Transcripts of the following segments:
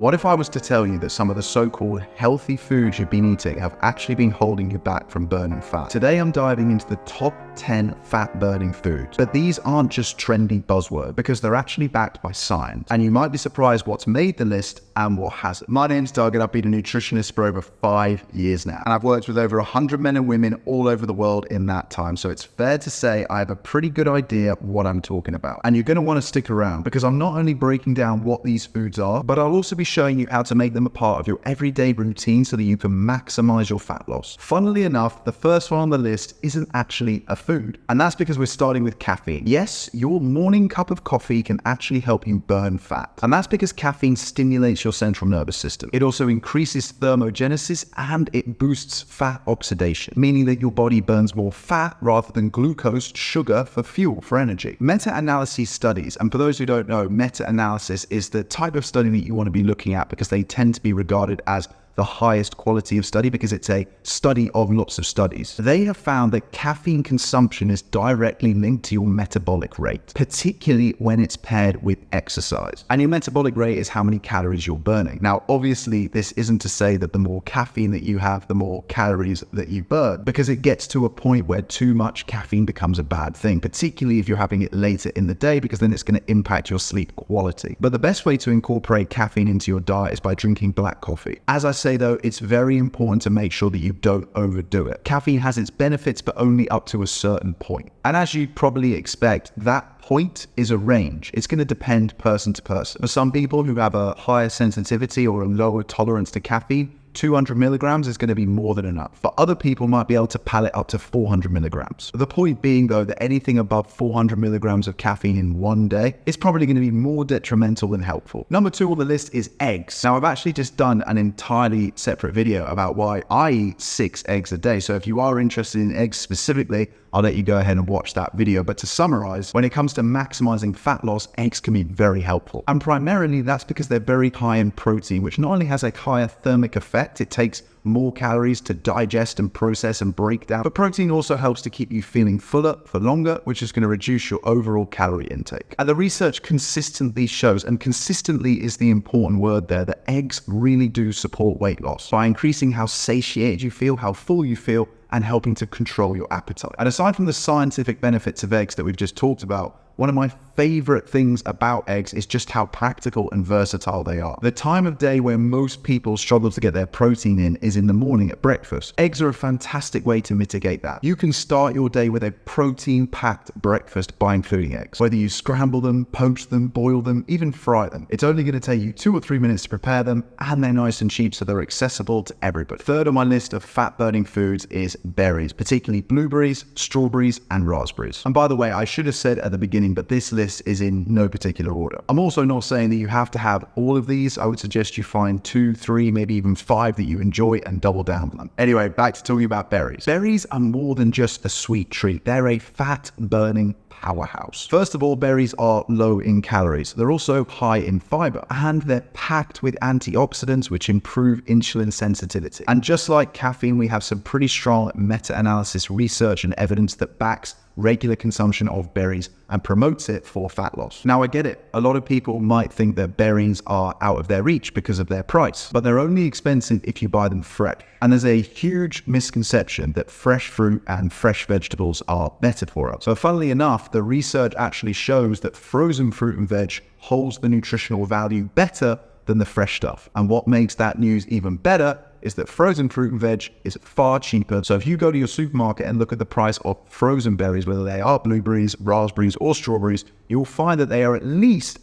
What if I was to tell you that some of the so-called healthy foods you've been eating have actually been holding you back from burning fat? Today I'm diving into the top 10 fat-burning foods. But these aren't just trendy buzzwords because they're actually backed by science. And you might be surprised what's made the list and what hasn't. My name's Doug and I've been a nutritionist for over 5 years now. And I've worked with over 100 men and women all over the world in that time. So it's fair to say I have a pretty good idea what I'm talking about. And you're going to want to stick around because I'm not only breaking down what these foods are, but I'll also be showing you how to make them a part of your everyday routine so that you can maximize your fat loss. Funnily enough, the first one on the list isn't actually a food. And that's because we're starting with caffeine. Yes, your morning cup of coffee can actually help you burn fat. And that's because caffeine stimulates your central nervous system. It also increases thermogenesis and it boosts fat oxidation, meaning that your body burns more fat rather than glucose, sugar, for fuel, for energy. Meta-analysis studies, and for those who don't know, meta-analysis is the type of study that you want to be looking at because they tend to be regarded as the highest quality of study because it's a study of lots of studies. They have found that caffeine consumption is directly linked to your metabolic rate, particularly when it's paired with exercise. And your metabolic rate is how many calories you're burning. Now, obviously, this isn't to say that the more caffeine that you have, the more calories that you burn, because it gets to a point where too much caffeine becomes a bad thing, particularly if you're having it later in the day, because then it's going to impact your sleep quality. But the best way to incorporate caffeine into your diet is by drinking black coffee. As I say though, it's very important to make sure that you don't overdo it. Caffeine has its benefits, but only up to a certain point. And as you'd probably expect, that point is a range. It's going to depend person to person. For some people who have a higher sensitivity or a lower tolerance to caffeine, 200 milligrams is going to be more than enough. For other people might be able to palate up to 400 milligrams. The point being though that anything above 400 milligrams of caffeine in one day is probably going to be more detrimental than helpful. Number 2 on the list is eggs. Now I've actually just done an entirely separate video about why I eat 6 eggs a day. So if you are interested in eggs specifically, I'll let you go ahead and watch that video. But to summarize, when it comes to maximizing fat loss, eggs can be very helpful. And primarily that's because they're very high in protein, which not only has a higher thermic effect, it takes more calories to digest and process and break down, but protein also helps to keep you feeling fuller for longer, which is going to reduce your overall calorie intake. And the research consistently shows, and consistently is the important word there, that eggs really do support weight loss by increasing how satiated you feel, how full you feel, and helping to control your appetite. And aside from the scientific benefits of eggs that we've just talked about, one of my favorite things about eggs is just how practical and versatile they are. The time of day where most people struggle to get their protein in is in the morning at breakfast. Eggs are a fantastic way to mitigate that. You can start your day with a protein-packed breakfast by including eggs. Whether you scramble them, poach them, boil them, even fry them. It's only going to take you 2 or 3 minutes to prepare them, and they're nice and cheap so they're accessible to everybody. Third on my list of fat-burning foods is berries, particularly blueberries, strawberries, and raspberries. And by the way, I should have said at the beginning, but this list is in no particular order. I'm also not saying that you have to have all of these. I would suggest you find 2, 3, maybe even 5 that you enjoy and double down on them. Anyway, back to talking about berries. Berries are more than just a sweet treat. They're a fat-burning powerhouse. First of all, berries are low in calories. They're also high in fiber, and they're packed with antioxidants which improve insulin sensitivity. And just like caffeine, we have some pretty strong meta-analysis research and evidence that backs regular consumption of berries and promotes it for fat loss. Now I get it. A lot of people might think that berries are out of their reach because of their price, but they're only expensive if you buy them fresh. And there's a huge misconception that fresh fruit and fresh vegetables are better for us. So funnily enough, the research actually shows that frozen fruit and veg holds the nutritional value better than the fresh stuff. And what makes that news even better is that frozen fruit and veg is far cheaper. So if you go to your supermarket and look at the price of frozen berries, whether they are blueberries, raspberries, or strawberries, you'll find that they are at least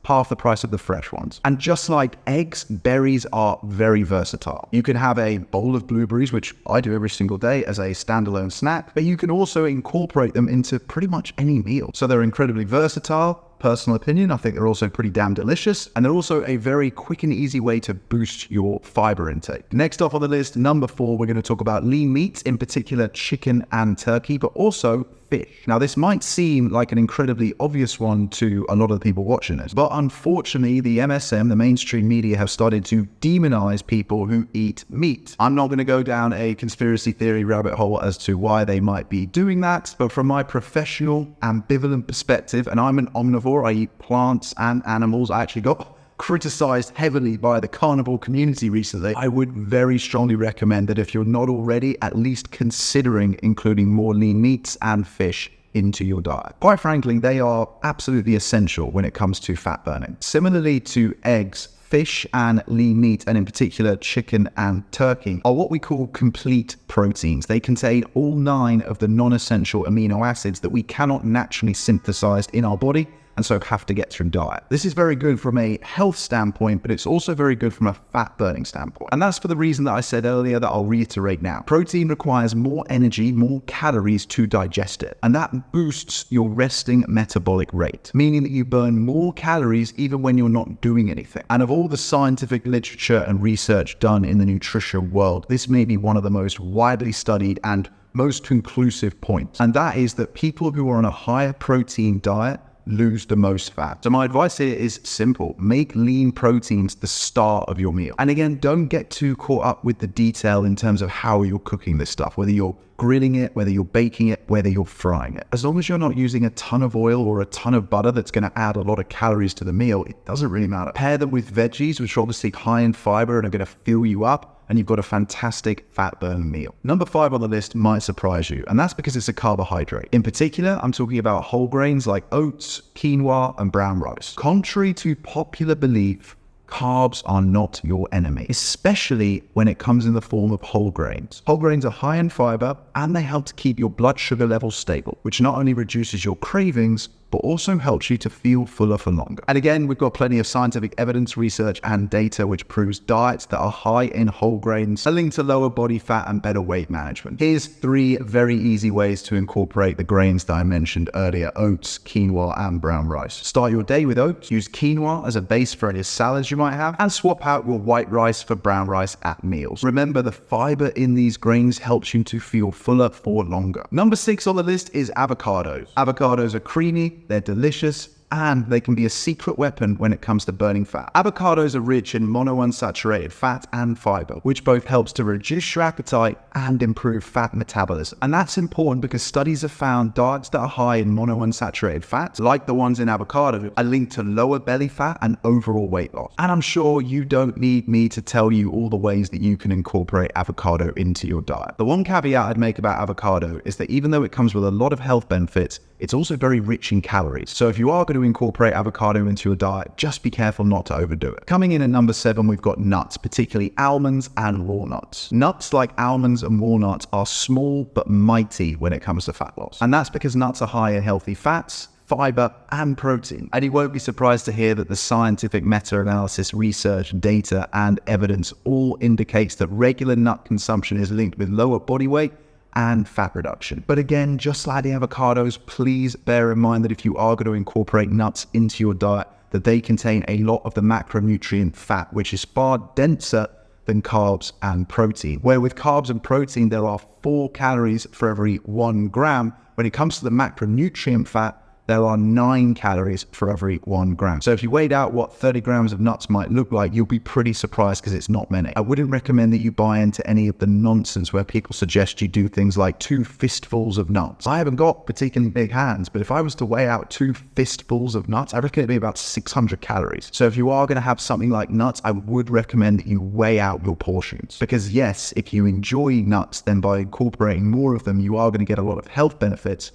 half the price of the fresh ones. And just like eggs, berries are very versatile. You can have a bowl of blueberries, which I do every single day as a standalone snack, but you can also incorporate them into pretty much any meal. So they're incredibly versatile. Personal opinion, I think they're also pretty damn delicious, and they're also a very quick and easy way to boost your fiber intake. Next off on the list, number 4, we're going to talk about lean meats, in particular chicken and turkey, but also fish. Now this might seem like an incredibly obvious one to a lot of the people watching this, but unfortunately the MSM, the mainstream media, have started to demonize people who eat meat. I'm not going to go down a conspiracy theory rabbit hole as to why they might be doing that, but from my professional ambivalent perspective, and I'm an omnivore, I eat plants and animals. I actually got criticized heavily by the carnivore community recently, I would very strongly recommend that if you're not already, at least considering including more lean meats and fish into your diet. Quite frankly, they are absolutely essential when it comes to fat burning. Similarly to eggs, fish and lean meat, and in particular chicken and turkey, are what we call complete proteins. They contain all 9 of the non-essential amino acids that we cannot naturally synthesize in our body, and so have to get through diet. This is very good from a health standpoint, but it's also very good from a fat burning standpoint. And that's for the reason that I said earlier that I'll reiterate now. Protein requires more energy, more calories to digest it. And that boosts your resting metabolic rate, meaning that you burn more calories even when you're not doing anything. And of all the scientific literature and research done in the nutrition world, this may be one of the most widely studied and most conclusive points. And that is that people who are on a higher protein diet lose the most fat. So my advice here is simple. Make lean proteins the star of your meal. And again, don't get too caught up with the detail in terms of how you're cooking this stuff, whether you're grilling it, whether you're baking it, whether you're frying it. As long as you're not using a ton of oil or a ton of butter that's going to add a lot of calories to the meal, it doesn't really matter. Pair them with veggies, which are obviously high in fiber and are going to fill you up, and you've got a fantastic fat burn meal. Number 5 on the list might surprise you, and that's because it's a carbohydrate. In particular, I'm talking about whole grains like oats, quinoa, and brown rice. Contrary to popular belief, carbs are not your enemy, especially when it comes in the form of whole grains. Whole grains are high in fiber, and they help to keep your blood sugar levels stable, which not only reduces your cravings, but also helps you to feel fuller for longer. And again, we've got plenty of scientific evidence, research, and data which proves diets that are high in whole grains are linked to lower body fat and better weight management. Here's 3 very easy ways to incorporate the grains that I mentioned earlier: oats, quinoa, and brown rice. Start your day with oats. Use quinoa as a base for any salads you might have, and swap out your white rice for brown rice at meals. Remember, the fiber in these grains helps you to feel fuller for longer. Number 6 on the list is avocados. Avocados are creamy, they're delicious, and they can be a secret weapon when it comes to burning fat. Avocados are rich in monounsaturated fat and fiber, which both helps to reduce your appetite and improve fat metabolism. And that's important because studies have found diets that are high in monounsaturated fats, like the ones in avocado, are linked to lower belly fat and overall weight loss. And I'm sure you don't need me to tell you all the ways that you can incorporate avocado into your diet. The one caveat I'd make about avocado is that even though it comes with a lot of health benefits, it's also very rich in calories. So if you are going to incorporate avocado into your diet, just be careful not to overdo it. Coming in at number 7, we've got nuts, particularly almonds and walnuts. Nuts like almonds and walnuts are small but mighty when it comes to fat loss. And that's because nuts are high in healthy fats, fiber, and protein. And you won't be surprised to hear that the scientific meta-analysis, research, data, and evidence all indicates that regular nut consumption is linked with lower body weight and fat reduction. But again, just like the avocados, please bear in mind that if you are going to incorporate nuts into your diet, that they contain a lot of the macronutrient fat, which is far denser than carbs and protein. Where with carbs and protein, there are 4 calories for every 1 gram. When it comes to the macronutrient fat, there are 9 calories for every 1 gram. So if you weighed out what 30 grams of nuts might look like, you'll be pretty surprised because it's not many. I wouldn't recommend that you buy into any of the nonsense where people suggest you do things like 2 fistfuls of nuts. I haven't got particularly big hands, but if I was to weigh out 2 fistfuls of nuts, I reckon it'd be about 600 calories. So if you are going to have something like nuts, I would recommend that you weigh out your portions. Because yes, if you enjoy nuts, then by incorporating more of them, you are going to get a lot of health benefits.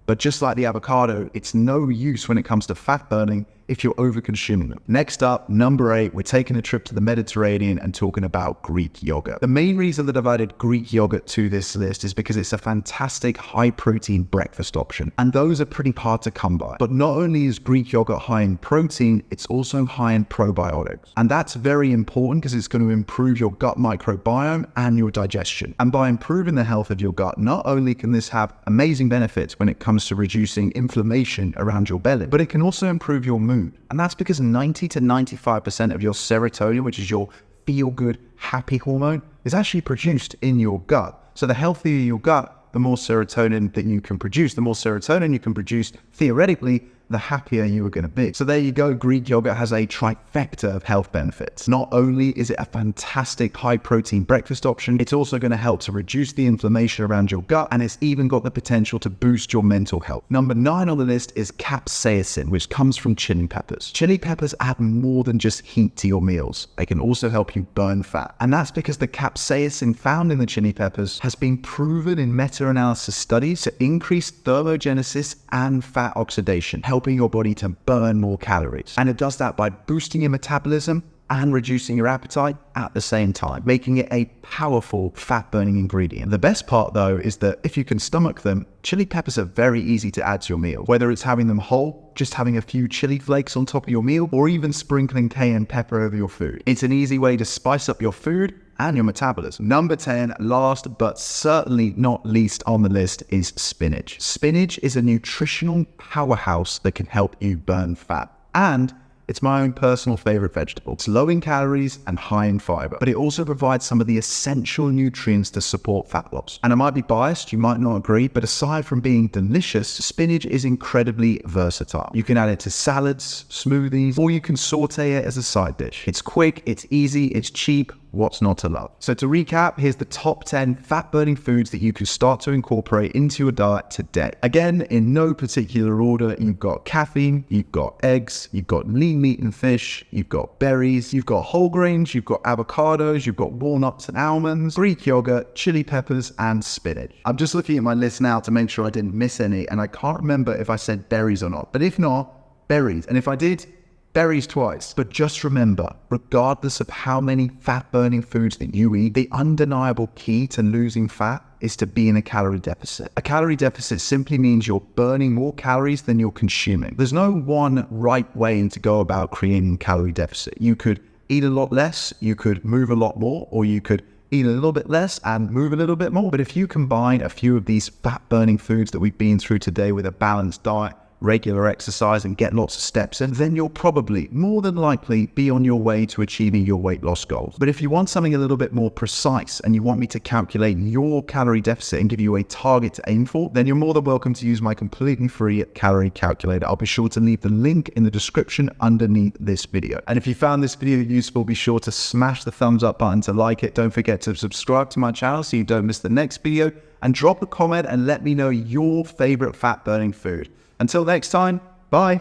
But just like the avocado, it's no use when it comes to fat burning if you're over-consuming them. Next up, number 8, we're taking a trip to the Mediterranean and talking about Greek yogurt. The main reason that I've added Greek yogurt to this list is because it's a fantastic high-protein breakfast option. And those are pretty hard to come by. But not only is Greek yogurt high in protein, it's also high in probiotics. And that's very important because it's going to improve your gut microbiome and your digestion. And by improving the health of your gut, not only can this have amazing benefits when it comes to reducing inflammation around your belly, but it can also improve your mood. And that's because 90 to 95% of your serotonin, which is your feel-good, happy hormone, is actually produced in your gut. So the healthier your gut, the more serotonin that you can produce. The more serotonin you can produce, theoretically, the happier you are going to be. So there you go. Greek yogurt has a trifecta of health benefits. Not only is it a fantastic high protein breakfast option, it's also going to help to reduce the inflammation around your gut, and it's even got the potential to boost your mental health. Number 9 on the list is capsaicin, which comes from chili peppers. Chili peppers add more than just heat to your meals. They can also help you burn fat. And that's because the capsaicin found in the chili peppers has been proven in meta-analysis studies to increase thermogenesis and fat oxidation, helping your body to burn more calories. And it does that by boosting your metabolism and reducing your appetite at the same time, making it a powerful fat-burning ingredient. The best part, though, is that if you can stomach them, chili peppers are very easy to add to your meal. Whether it's having them whole, just having a few chili flakes on top of your meal, or even sprinkling cayenne pepper over your food. It's an easy way to spice up your food and your metabolism. Number 10, last but certainly not least on the list, is spinach. Spinach is a nutritional powerhouse that can help you burn fat. And it's my own personal favorite vegetable. It's low in calories and high in fiber, but it also provides some of the essential nutrients to support fat loss. And I might be biased, you might not agree, but aside from being delicious, spinach is incredibly versatile. You can add it to salads, smoothies, or you can saute it as a side dish. It's quick, it's easy, it's cheap. What's not to love? So to recap, here's the top 10 fat-burning foods that you can start to incorporate into your diet today. Again, in no particular order, you've got caffeine, you've got eggs, you've got lean meat and fish, you've got berries, you've got whole grains, you've got avocados, you've got walnuts and almonds, Greek yogurt, chili peppers, and spinach. I'm just looking at my list now to make sure I didn't miss any, and I can't remember if I said berries or not. But if not, berries. And if I did, berries twice. But just remember, regardless of how many fat-burning foods that you eat, the undeniable key to losing fat is to be in a calorie deficit. A calorie deficit simply means you're burning more calories than you're consuming. There's no one right way to go about creating a calorie deficit. You could eat a lot less, you could move a lot more, or you could eat a little bit less and move a little bit more. But if you combine a few of these fat-burning foods that we've been through today with a balanced diet, regular exercise, and get lots of steps in, then you'll probably, more than likely, be on your way to achieving your weight loss goals. But if you want something a little bit more precise and you want me to calculate your calorie deficit and give you a target to aim for, then you're more than welcome to use my completely free calorie calculator. I'll be sure to leave the link in the description underneath this video. And if you found this video useful, be sure to smash the thumbs up button to like it. Don't forget to subscribe to my channel so you don't miss the next video, and drop a comment and let me know your favorite fat burning food. Until next time, bye.